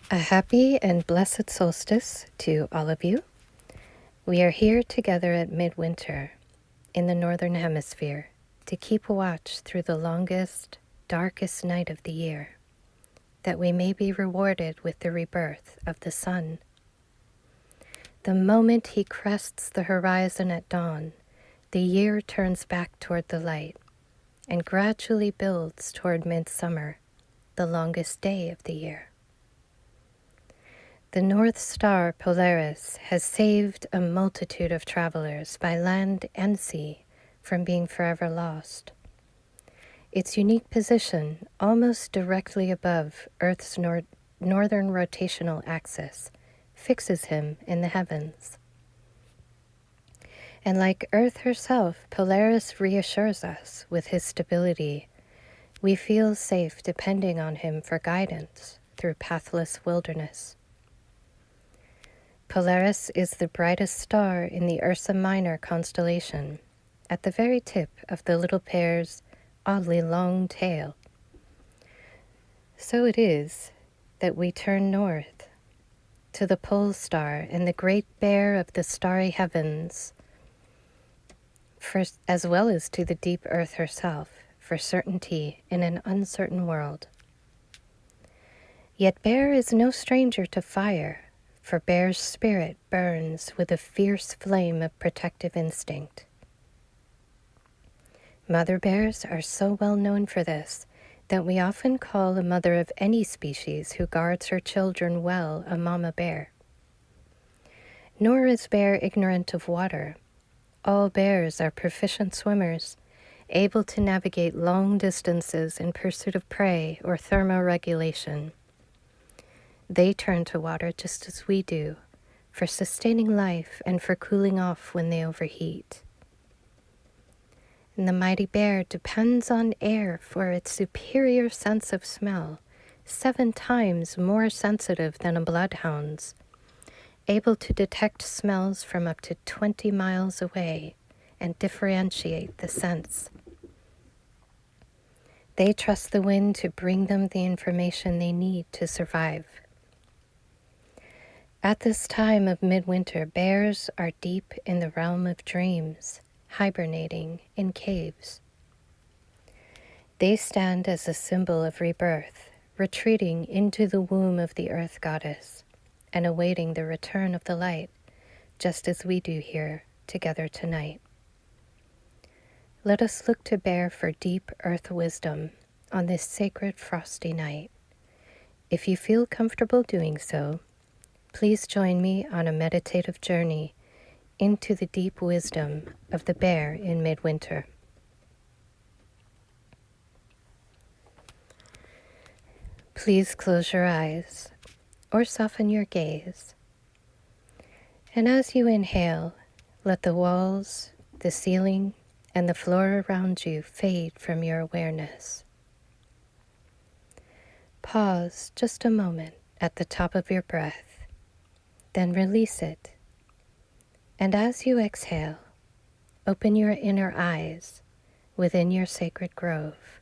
A happy and blessed solstice to all of you. We are here together at midwinter in the Northern Hemisphere to keep watch through the longest, darkest night of the year, that we may be rewarded with the rebirth of the sun. The moment he crests the horizon at dawn, the year turns back toward the light and gradually builds toward midsummer, the longest day of the year. The North Star Polaris has saved a multitude of travelers by land and sea from being forever lost. Its unique position, almost directly above Earth's northern rotational axis, fixes him in the heavens. And like Earth herself, Polaris reassures us with his stability. We feel safe depending on him for guidance through pathless wilderness. Polaris is the brightest star in the Ursa Minor constellation, at the very tip of the little pair's oddly long tail. So it is that we turn north to the pole star and the great bear of the starry heavens, as well as to the deep earth herself, for certainty in an uncertain world. Yet Bear is no stranger to fire, for Bear's spirit burns with a fierce flame of protective instinct. Mother bears are so well known for this that we often call a mother of any species who guards her children well a mama bear. Nor is Bear ignorant of water. All bears are proficient swimmers, able to navigate long distances in pursuit of prey or thermoregulation. They turn to water just as we do, for sustaining life and for cooling off when they overheat. And the mighty bear depends on air for its superior sense of smell, 7 times more sensitive than a bloodhound's, able to detect smells from up to 20 miles away and differentiate the scents. They trust the wind to bring them the information they need to survive. At this time of midwinter, bears are deep in the realm of dreams, hibernating in caves. They stand as a symbol of rebirth, retreating into the womb of the earth goddess and awaiting the return of the light, just as we do here together tonight. Let us look to Bear for deep earth wisdom on this sacred frosty night. If you feel comfortable doing so, please join me on a meditative journey into the deep wisdom of the bear in midwinter. Please close your eyes or soften your gaze. And as you inhale, let the walls, the ceiling, and the floor around you fade from your awareness. Pause just a moment at the top of your breath. Then release it. And as you exhale, open your inner eyes within your sacred grove.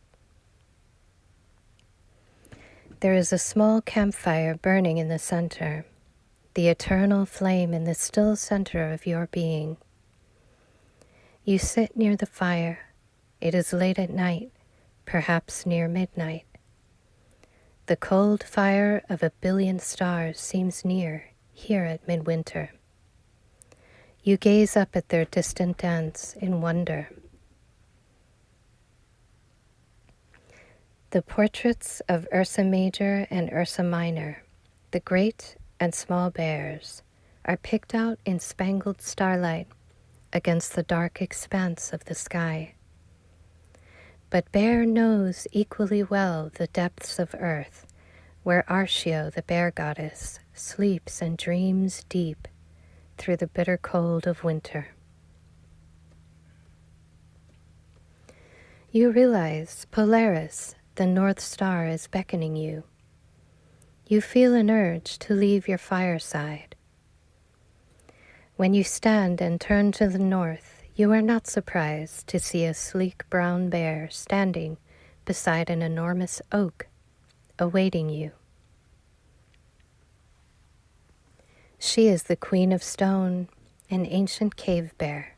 There is a small campfire burning in the center, the eternal flame in the still center of your being. You sit near the fire. It is late at night, perhaps near midnight. The cold fire of a billion stars seems near here at midwinter. You gaze up at their distant dance in wonder. The portraits of Ursa Major and Ursa Minor, the great and small bears, are picked out in spangled starlight against the dark expanse of the sky. But Bear knows equally well the depths of earth, where Arshio, the bear goddess, sleeps and dreams deep through the bitter cold of winter. You realize Polaris, the North Star, is beckoning you. You feel an urge to leave your fireside. When you stand and turn to the north, you are not surprised to see a sleek brown bear standing beside an enormous oak, awaiting you. She is the Queen of Stone, an ancient cave bear,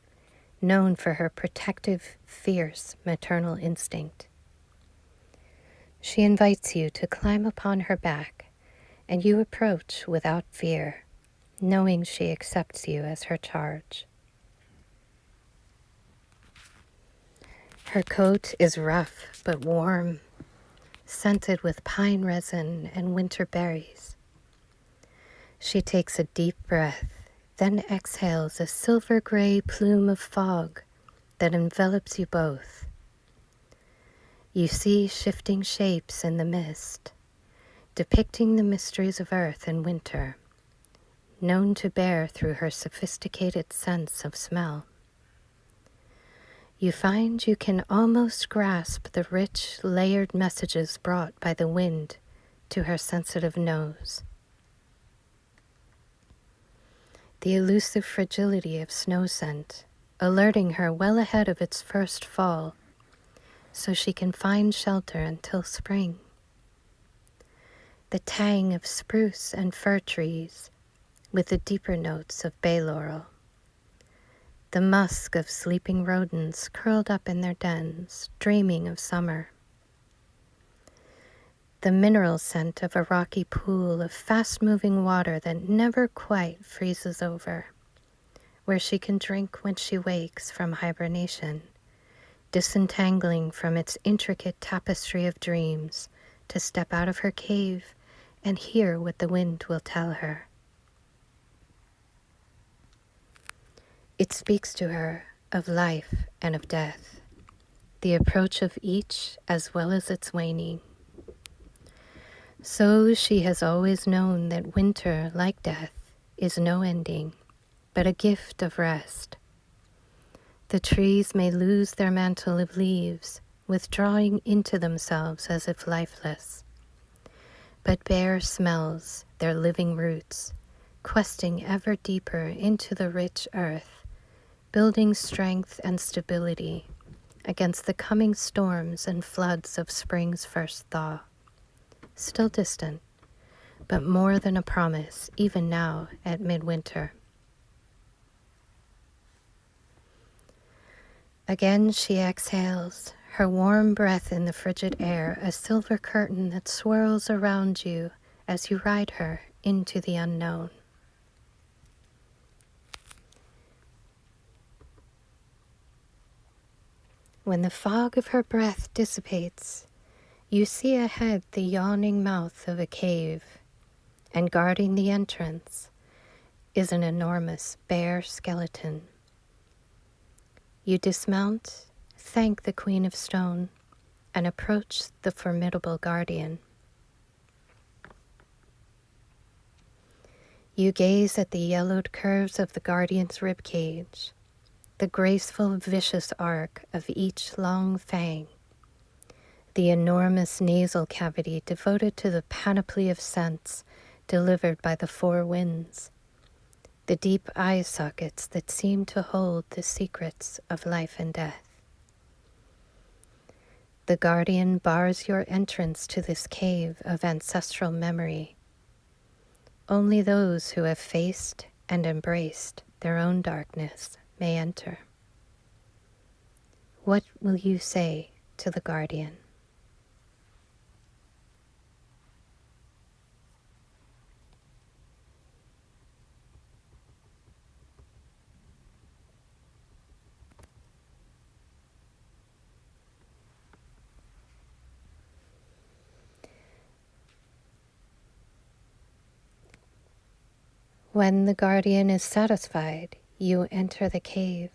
known for her protective, fierce maternal instinct. She invites you to climb upon her back, and you approach without fear, knowing she accepts you as her charge. Her coat is rough but warm, scented with pine resin and winter berries. She takes a deep breath, then exhales a silver-gray plume of fog that envelops you both. You see shifting shapes in the mist, depicting the mysteries of earth and winter, known to Bear through her sophisticated sense of smell. You find you can almost grasp the rich, layered messages brought by the wind to her sensitive nose. The elusive fragility of snow scent, alerting her well ahead of its first fall, so she can find shelter until spring. The tang of spruce and fir trees, with the deeper notes of bay laurel. The musk of sleeping rodents curled up in their dens, dreaming of summer. The mineral scent of a rocky pool of fast-moving water that never quite freezes over, where she can drink when she wakes from hibernation, disentangling from its intricate tapestry of dreams to step out of her cave and hear what the wind will tell her. It speaks to her of life and of death, the approach of each as well as its waning. So she has always known that winter, like death, is no ending, but a gift of rest. The trees may lose their mantle of leaves, withdrawing into themselves as if lifeless. But Bear smells their living roots, questing ever deeper into the rich earth, building strength and stability against the coming storms and floods of spring's first thaw. Still distant, but more than a promise even now at midwinter. Again she exhales, her warm breath in the frigid air, a silver curtain that swirls around you as you ride her into the unknown. When the fog of her breath dissipates, you see ahead the yawning mouth of a cave, and guarding the entrance is an enormous bear skeleton. You dismount, thank the Queen of Stone, and approach the formidable guardian. You gaze at the yellowed curves of the guardian's ribcage, the graceful, vicious arc of each long fang, the enormous nasal cavity devoted to the panoply of scents delivered by the four winds, the deep eye sockets that seem to hold the secrets of life and death. The guardian bars your entrance to this cave of ancestral memory. Only those who have faced and embraced their own darkness may enter. What will you say to the guardian? When the guardian is satisfied, you enter the cave,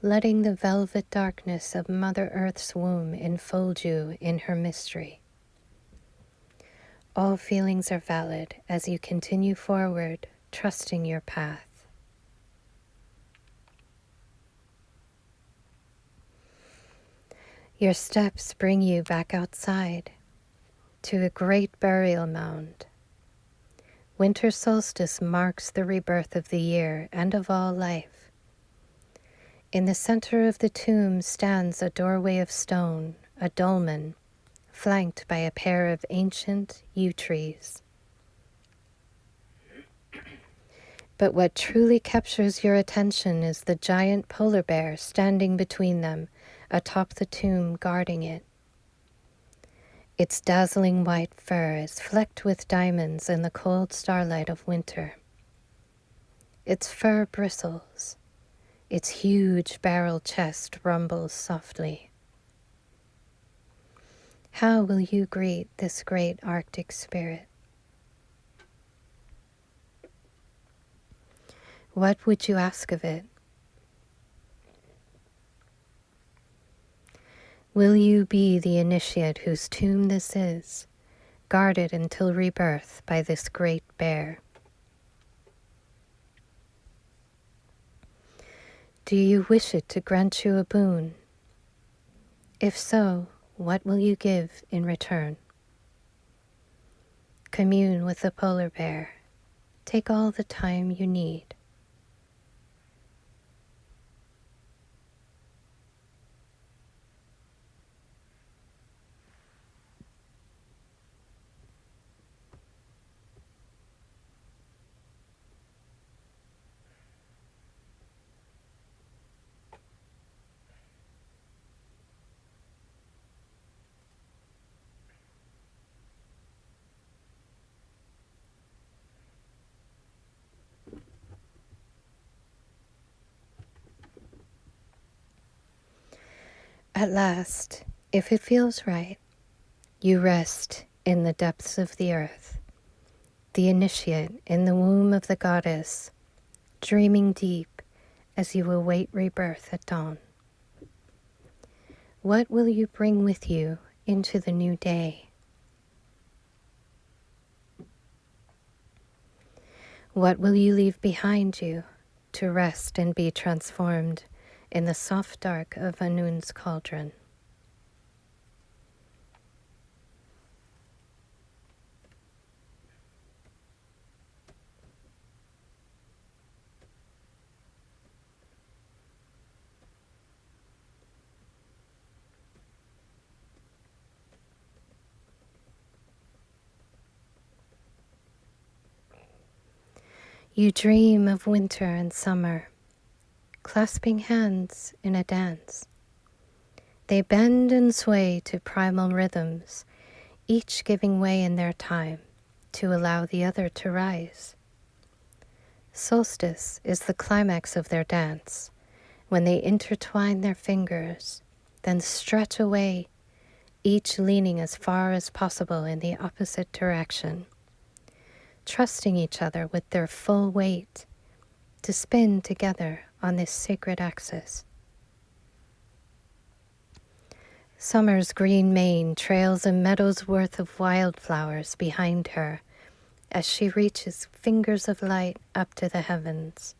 letting the velvet darkness of Mother Earth's womb enfold you in her mystery. All feelings are valid as you continue forward, trusting your path. Your steps bring you back outside to a great burial mound. Winter solstice marks the rebirth of the year and of all life. In the center of the tomb stands a doorway of stone, a dolmen, flanked by a pair of ancient yew trees. But what truly captures your attention is the giant polar bear standing between them, atop the tomb guarding it. Its dazzling white fur is flecked with diamonds in the cold starlight of winter. Its fur bristles. Its huge barrel chest rumbles softly. How will you greet this great Arctic spirit? What would you ask of it? Will you be the initiate whose tomb this is, guarded until rebirth by this great bear? Do you wish it to grant you a boon? If so, what will you give in return? Commune with the polar bear. Take all the time you need. At last, if it feels right, you rest in the depths of the earth, the initiate in the womb of the goddess, dreaming deep as you await rebirth at dawn. What will you bring with you into the new day? What will you leave behind you to rest and be transformed in the soft dark of Anun's cauldron? You dream of winter and summer, clasping hands in a dance. They bend and sway to primal rhythms, each giving way in their time to allow the other to rise. Solstice is the climax of their dance, when they intertwine their fingers, then stretch away, each leaning as far as possible in the opposite direction, trusting each other with their full weight to spin together on this sacred axis. Summer's green mane trails a meadow's worth of wildflowers behind her as she reaches fingers of light up to the heavens,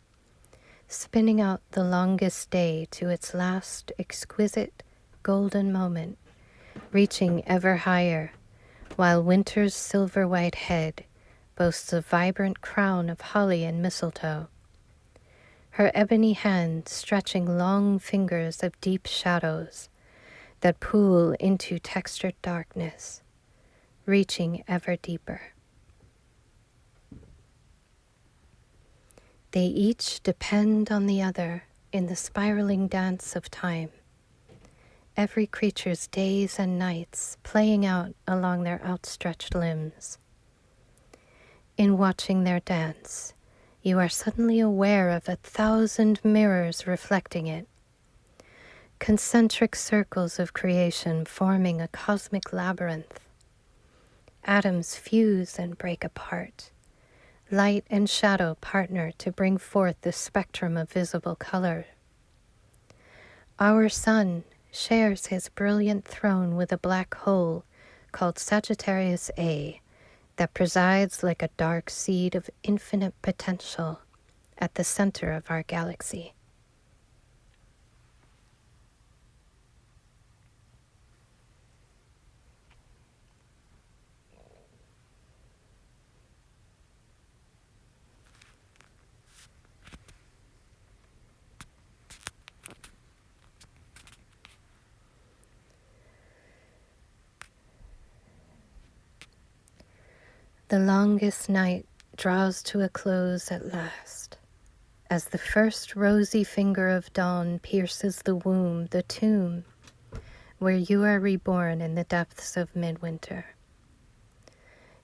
spinning out the longest day to its last exquisite golden moment, reaching ever higher, while winter's silver-white head boasts a vibrant crown of holly and mistletoe, her ebony hand stretching long fingers of deep shadows that pool into textured darkness, reaching ever deeper. They each depend on the other in the spiraling dance of time, every creature's days and nights playing out along their outstretched limbs. In watching their dance, you are suddenly aware of 1,000 mirrors reflecting it, concentric circles of creation forming a cosmic labyrinth. Atoms fuse and break apart. Light and shadow partner to bring forth the spectrum of visible color. Our sun shares his brilliant throne with a black hole called Sagittarius A that presides like a dark seed of infinite potential at the center of our galaxy. The longest night draws to a close at last, as the first rosy finger of dawn pierces the womb, the tomb, where you are reborn in the depths of midwinter.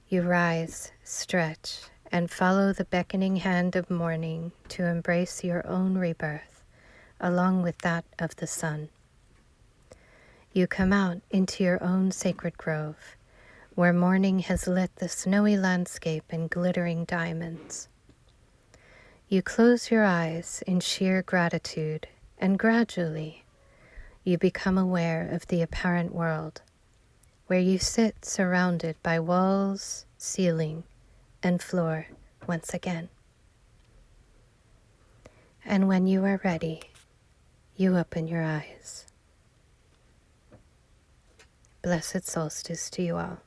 You rise, stretch, and follow the beckoning hand of morning to embrace your own rebirth, along with that of the sun. You come out into your own sacred grove, where morning has lit the snowy landscape in glittering diamonds. You close your eyes in sheer gratitude, and gradually you become aware of the apparent world, where you sit surrounded by walls, ceiling, and floor once again. And when you are ready, you open your eyes. Blessed solstice to you all.